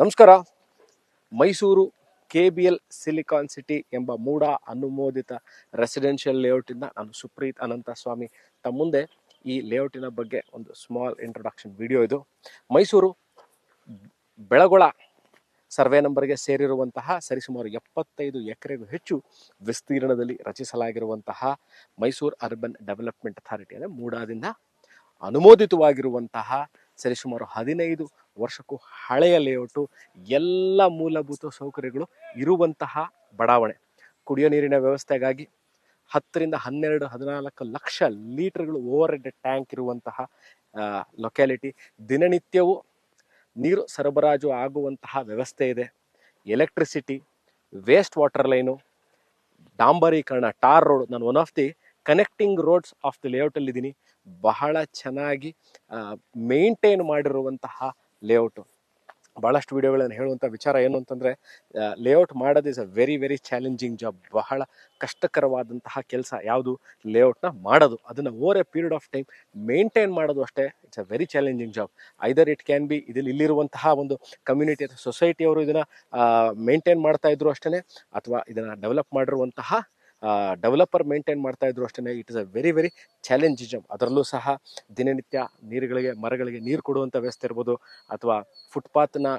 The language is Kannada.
ನಮಸ್ಕಾರ. ಮೈಸೂರು KBL ಸಿಲಿಕಾನ್ ಸಿಟಿ ಎಂಬ ಮೂಡ ಅನುಮೋದಿತ ರೆಸಿಡೆನ್ಷಿಯಲ್ ಲೇಔಟಿಂದ ನಾನು ಸುಪ್ರೀತ್ ಅನಂತಸ್ವಾಮಿ ತಮ್ಮ ಮುಂದೆ ಈ ಲೇಔಟಿನ ಬಗ್ಗೆ ಒಂದು ಸ್ಮಾಲ್ ಇಂಟ್ರೊಡಕ್ಷನ್ ವಿಡಿಯೋ ಇದು. ಮೈಸೂರು ಬೆಳಗೊಳ ಸರ್ವೆ ನಂಬರ್ಗೆ ಸೇರಿರುವಂತಹ ಸರಿಸುಮಾರು 75 ಎಕರೆಗೂ ಹೆಚ್ಚು ವಿಸ್ತೀರ್ಣದಲ್ಲಿ ರಚಿಸಲಾಗಿರುವಂತಹ ಮೈಸೂರು ಅರ್ಬನ್ ಡೆವಲಪ್ಮೆಂಟ್ ಅಥಾರಿಟಿ ಅಂದರೆ ಮೂಡಾದಿಂದ ಅನುಮೋದಿತವಾಗಿರುವಂತಹ ಸರಿಸುಮಾರು 15 ವರ್ಷಕ್ಕೂ ಹಳೆಯ ಲೇಔಟು, ಎಲ್ಲ ಮೂಲಭೂತ ಸೌಕರ್ಯಗಳು ಇರುವಂತಹ ಬಡಾವಣೆ, ಕುಡಿಯೋ ನೀರಿನ ವ್ಯವಸ್ಥೆಗಾಗಿ 10 ರಿಂದ 12, 14 ಲಕ್ಷ ಲೀಟರ್ಗಳು ಓವರ್ ಹೆಡ್ ಟ್ಯಾಂಕ್ ಇರುವಂತಹ ಲೊಕ್ಯಾಲಿಟಿ, ದಿನನಿತ್ಯವೂ ನೀರು ಸರಬರಾಜು ಆಗುವಂತಹ ವ್ಯವಸ್ಥೆ ಇದೆ. ಎಲೆಕ್ಟ್ರಿಸಿಟಿ, ವೇಸ್ಟ್ ವಾಟರ್ ಲೈನು, ಡಾಂಬರೀಕರಣ, ಟಾರ್ ರೋಡ್. ನಾನು one of the connecting roads of the ಲೇಔಟಲ್ಲಿ ಇದ್ದೀನಿ. ಬಹಳ ಚೆನ್ನಾಗಿ ಮೇಂಟೈನ್ ಮಾಡಿರುವಂತಹ ಲೇಔಟು. ಭಾಳಷ್ಟು ವಿಡಿಯೋಗಳನ್ನು ಹೇಳುವಂಥ ವಿಚಾರ ಏನು ಅಂತಂದರೆ, ಲೇಔಟ್ ಮಾಡೋದು is a very very challenging job. ಬಹಳ ಕಷ್ಟಕರವಾದಂತಹ ಕೆಲಸ ಯಾವುದು ಲೇಔಟ್ನ ಮಾಡೋದು. ಅದನ್ನು over a period of time maintain ಮಾಡೋದು ಅಷ್ಟೇ it's a very challenging job. Either it can be ಇಲ್ಲಿರುವಂತಹ ಒಂದು ಕಮ್ಯುನಿಟಿ ಅಥವಾ ಸೊಸೈಟಿಯವರು ಇದನ್ನು ಮೇಂಟೈನ್ ಮಾಡ್ತಾ ಇದ್ರು ಅಷ್ಟೇ, ಅಥವಾ ಇದನ್ನು ಡೆವಲಪ್ ಮಾಡಿರುವಂತಹ ಡೆವಲಪರ್ ಮೇಂಟೈನ್ ಮಾಡ್ತಾ ಇದ್ರು ಅಷ್ಟೇ. It is a very very challenging job. ಅದರಲ್ಲೂ ಸಹ ದಿನನಿತ್ಯ ಮರಗಳಿಗೆ ನೀರು ಕೊಡುವಂಥ ವ್ಯವಸ್ಥೆ ಇರ್ಬೋದು, ಅಥವಾ ಫುಟ್ಪಾತ್ನ